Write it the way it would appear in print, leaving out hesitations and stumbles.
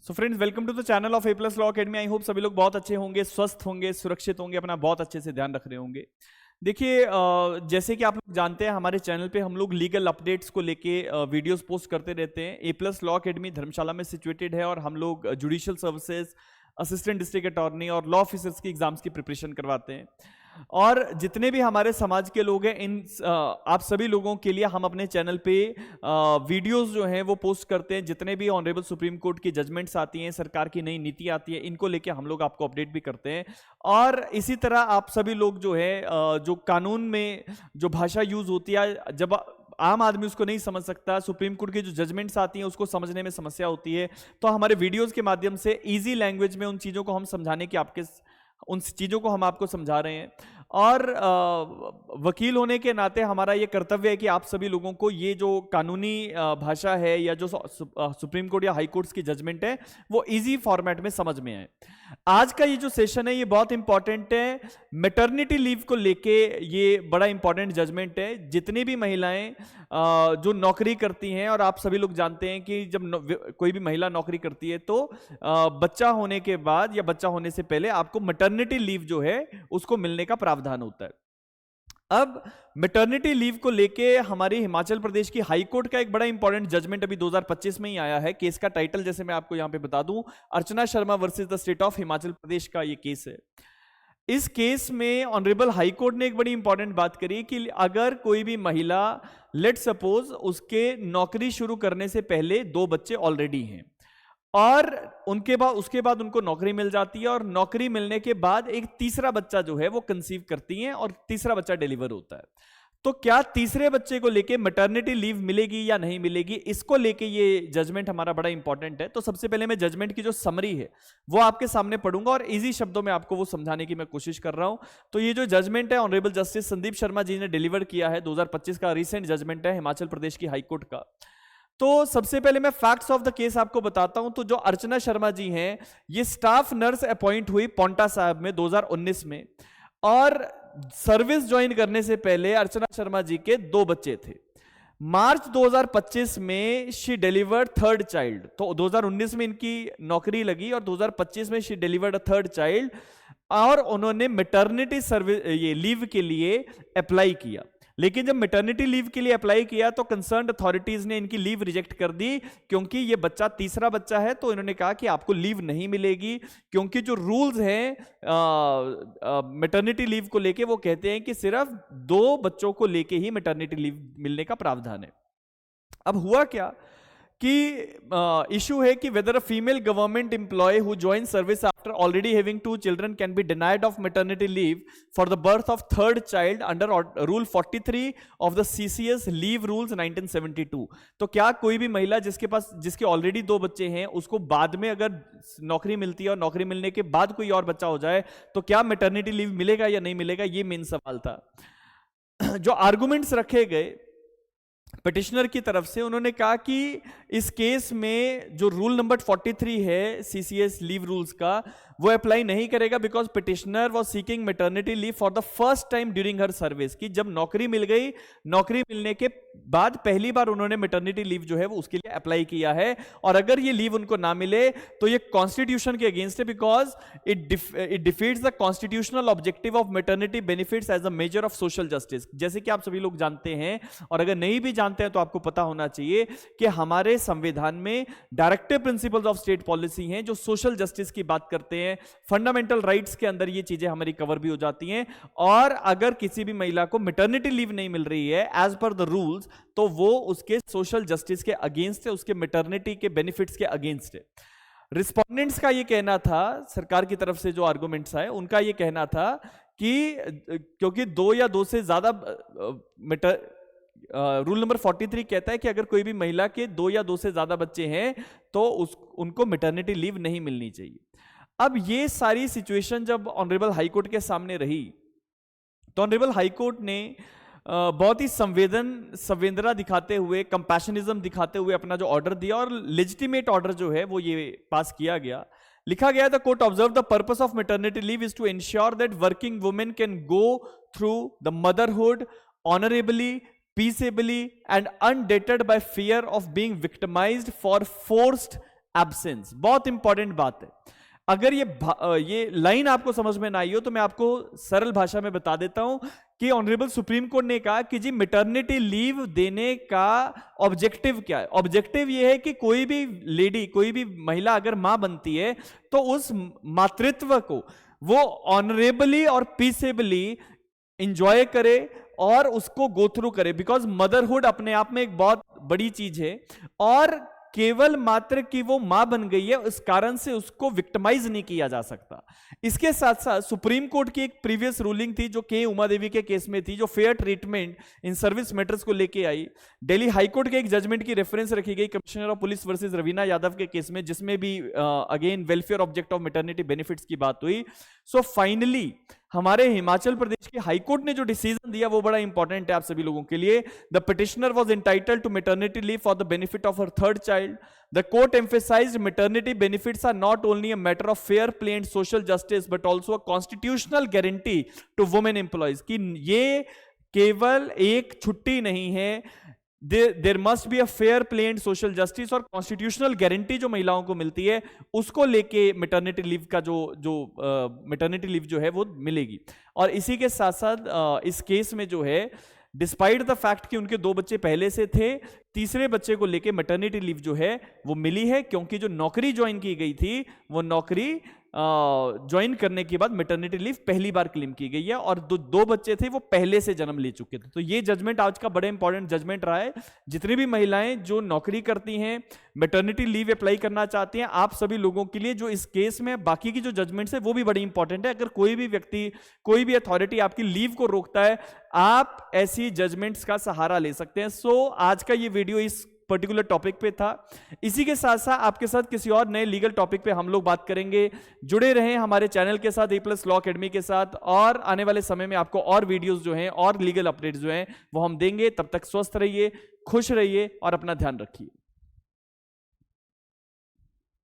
So friends, welcome to the channel of A plus law academy. I hope सभी लोग बहुत अच्छे होंगे, स्वस्थ होंगे, सुरक्षित होंगे, अपना बहुत अच्छे से ध्यान रख रहे होंगे। देखिए, जैसे कि आप लोग जानते हैं, हमारे चैनल पे हम लोग लीगल अपडेट्स को लेके वीडियोस पोस्ट करते रहते हैं। ए प्लस लॉ अकेडमी धर्मशाला में सिचुएटेड है और हम लोग judicial services, assistant district attorney और लॉ ऑफिसर्स की एग्जाम्स की प्रिपरेशन करवाते हैं। और जितने भी हमारे समाज के लोग हैं, आप सभी लोगों के लिए हम अपने चैनल पे वीडियोस जो हैं वो पोस्ट करते हैं। जितने भी ऑनरेबल सुप्रीम कोर्ट की जजमेंट्स आती हैं, सरकार की नई नीति आती है, इनको लेके हम लोग आपको अपडेट भी करते हैं। और इसी तरह आप सभी लोग जो है, जो कानून में जो भाषा यूज होती है, जब आम आदमी उसको नहीं समझ सकता, सुप्रीम कोर्ट की जो जजमेंट्स आती हैं उसको समझने में समस्या होती है, तो हमारे वीडियोस के माध्यम से इजी लैंग्वेज में उन चीज़ों को हम समझाने की उन चीज़ों को हम आपको समझा रहे हैं। और वकील होने के नाते हमारा ये कर्तव्य है कि आप सभी लोगों को ये जो कानूनी भाषा है या जो सुप्रीम कोर्ट या हाई कोर्ट्स की जजमेंट है वो इजी फॉर्मेट में समझ में आए। आज का ये जो सेशन है ये बहुत इंपॉर्टेंट है। मैटरनिटी लीव को लेके ये बड़ा इंपॉर्टेंट जजमेंट है। जितनी भी महिलाएं जो नौकरी करती हैं, और आप सभी लोग जानते हैं कि जब कोई भी महिला नौकरी करती है तो बच्चा होने के बाद या बच्चा होने से पहले आपको मैटरनिटी लीव जो है उसको मिलने का प्रावधान होता है। अब मैटरनिटी लीव को लेके हमारी हिमाचल प्रदेश की हाई कोर्ट का एक बड़ा इंपॉर्टेंट जजमेंट अभी 2025 में ही आया है। केस का टाइटल जैसे मैं आपको यहां पे बता दूं, Archana Sharma versus the state of Himachal Pradesh का ये केस है। इस केस में ऑनरेबल हाई कोर्ट ने एक बड़ी इंपॉर्टेंट बात करी कि अगर कोई भी महिला, लेट सपोज उसके नौकरी शुरू करने से पहले 2 बच्चे ऑलरेडी हैं और उसके बाद उनको नौकरी मिल जाती है, और नौकरी मिलने के बाद एक तीसरा बच्चा जो है वो कंसीव करती हैं और तीसरा बच्चा डिलीवर होता है, तो क्या तीसरे बच्चे को लेके मैटरनिटी लीव मिलेगी या नहीं मिलेगी, इसको लेके ये जजमेंट हमारा बड़ा इंपॉर्टेंट है। तो सबसे पहले मैं जजमेंट की जो समरी है वो आपके सामने पढ़ूंगा और इजी शब्दों में आपको वो समझाने की मैं कोशिश कर रहा हूं। तो ये जो जजमेंट है ऑनरेबल जस्टिस संदीप शर्मा जी ने डिलीवर किया है, 2025 का रिसेंट जजमेंट है हिमाचल प्रदेश की हाईकोर्ट का। तो सबसे पहले मैं फैक्ट्स ऑफ द केस आपको बताता हूं। तो जो अर्चना शर्मा जी हैं, ये स्टाफ नर्स अपॉइंट हुई पौंटा साहब में 2019 में, और सर्विस ज्वाइन करने से पहले अर्चना शर्मा जी के 2 बच्चे थे। मार्च 2025 में शी डिलीवर्ड 3rd चाइल्ड। तो 2019 में इनकी नौकरी लगी और 2025 में she delivered a 3rd child, और उन्होंने मैटरनिटी सर्विस ये लीव के लिए अप्लाई किया। लेकिन जब मैटरनिटी लीव के लिए अप्लाई किया तो कंसर्न्ड अथॉरिटीज ने इनकी लीव रिजेक्ट कर दी, क्योंकि ये बच्चा तीसरा बच्चा है। तो इन्होंने कहा कि आपको लीव नहीं मिलेगी, क्योंकि जो रूल्स हैं मैटरनिटी लीव को लेके वो कहते हैं कि सिर्फ 2 बच्चों को लेके ही मैटरनिटी लीव मिलने का प्रावधान है। अब हुआ क्या कि इशू है कि whether a female government employ who join service after already having 2 children can be denied of maternity leave for the birth of 3rd child under rule 43 of the CCS leave rules 1972। तो क्या कोई भी महिला जिसके already 2 बच्चे हैं, उसको बाद में अगर नौकरी मिलती है और नौकरी मिलने के बाद कोई और बच्चा हो जाए तो क्या मैटरनिटी लीव मिलेगा या नहीं मिलेगा, ये मेन सवाल था। जो आर्गुमेंट्स रखे गए पिटिशनर की तरफ से, उन्होंने कहा कि इस केस में जो रूल नंबर 43 है सीसीएस लीव रूल्स का, वो अप्लाई नहीं करेगा, because petitioner was seeking maternity leave for the first time during her service. कि जब नौकरी मिल गई, नौकरी मिलने के बाद पहली बार उन्होंने मैटरनिटी लीव जो है वो उसके लिए अप्लाई किया है, और अगर ये लीव उनको ना मिले तो ये कॉन्स्टिट्यूशन के अगेंस्ट है, because it defeats the constitutional objective of maternity benefits as a measure of social justice. जैसे कि आप सभी लोग जानते हैं, और अगर नहीं भी जानते हैं तो आपको पता होना चाहिए कि हमारे संविधान में directive principles of state policy हैं जो सोशल जस्टिस की बात करते हैं। फंडामेंटल राइट्स के अंदर ये चीजें हमारी कवर भी हो जाती हैं, और अगर किसी भी महिला को मैटरनिटी लीव नहीं मिल रही है एज पर द रूल्स, तो वो उसके सोशल जस्टिस के अगेंस्ट है, उसके मैटरनिटी के बेनिफिट्स के अगेंस्ट है। रिस्पोंडेंट्स का ये कहना था, सरकार की तरफ से जो आर्गुमेंट्स आए उनका ये कहना था कि क्योंकि 2 या 2 से ज्यादा रूल नंबर 43 कहता है कि अगर कोई भी महिला के 2 या 2 से ज्यादा बच्चे हैं तो उनको मैटरनिटी लीव नहीं मिलनी चाहिए। अब ये सारी सिचुएशन जब ऑनरेबल हाई कोर्ट के सामने रही, तो ऑनरेबल हाई कोर्ट ने बहुत ही संवेदना दिखाते हुए, कंपैशनिज्म दिखाते हुए अपना जो ऑर्डर दिया, और लेजिटिमेट ऑर्डर जो है वो ये पास किया गया। लिखा गया, the court observe the purpose of maternity leave is to ensure that working women can go through the motherhood honourably, peaceably and undeterred by fear of being victimized for forced absence. बहुत important बात है। अगर ये line आपको समझ में ना आई हो तो मैं आपको सरल भाषा में बता देता हूं कि ऑनरेबल सुप्रीम कोर्ट ने कहा कि जी मैटरनिटी लीव देने का ऑब्जेक्टिव क्या है। ऑब्जेक्टिव ये है कि कोई भी लेडी, कोई भी महिला अगर मां बनती है तो उस मातृत्व को वो ऑनरेबली और पीसेबली इंजॉय करे और उसको गो थ्रू करे, बिकॉज मदरहुड अपने आप में एक बहुत बड़ी चीज है और केवल मात्र कि वो मां बन गई है उस कारण से उसको विक्टिमाइज नहीं किया जा सकता। इसके साथ साथ सुप्रीम कोर्ट की एक प्रीवियस रूलिंग थी जो के उमा देवी के केस में थी, जो fair treatment in service matters को लेके आई। दिल्ली हाईकोर्ट के एक जजमेंट की रेफरेंस रखी गई commissioner of police versus Raveena Yadav के केस में, जिसमें भी again welfare object of maternity benefits की बात हुई। सो फाइनली हमारे हिमाचल प्रदेश के हाईकोर्ट ने जो डिसीजन दिया वो बड़ा इंपॉर्टेंट है आप सभी लोगों के लिए। The petitioner was entitled to maternity leave for the benefit of her third child. The court emphasised maternity benefits are not only a matter of fair play and social justice but also a constitutional guarantee to women employees, कि ये केवल एक छुट्टी नहीं है, there must be a fair play and social justice, और constitutional guarantee जो महिलाओं को मिलती है उसको लेके मैटरनिटी लीव का जो मैटरनिटी लीव जो है वो मिलेगी। और इसी के साथ साथ इस केस में जो है डिस्पाइट द फैक्ट कि उनके 2 बच्चे पहले से थे, तीसरे बच्चे को लेके मैटरनिटी लीव जो है वो मिली है, क्योंकि जो नौकरी ज्वाइन की गई थी वो नौकरी ज्वाइन करने के बाद मैटरनिटी लीव पहली बार क्लेम की गई है, और 2 बच्चे थे वो पहले से जन्म ले चुके थे। तो ये जजमेंट आज का बड़ा इंपॉर्टेंट जजमेंट रहा है। जितनी भी महिलाएं जो नौकरी करती हैं, मैटरनिटी लीव अप्लाई करना चाहती हैं, आप सभी लोगों के लिए जो इस केस में बाकी की जो जजमेंट्स है वो भी बड़ी इंपॉर्टेंट है। अगर कोई भी व्यक्ति, कोई भी अथॉरिटी आपकी लीव को रोकता है, आप ऐसी जजमेंट्स का सहारा ले सकते हैं। सो आज का ये वीडियो इस पर्टिकुलर टॉपिक पे था। इसी के साथ साथ आपके साथ किसी और नए लीगल टॉपिक पे हम लोग बात करेंगे। जुड़े रहें हमारे चैनल के साथ, A+ लॉ अकेडमी के साथ, और आने वाले समय में आपको और वीडियोस जो हैं और लीगल अपडेट्स जो हैं वो हम देंगे। तब तक स्वस्थ रहिए, खुश रहिए और अपना ध्यान रखिए।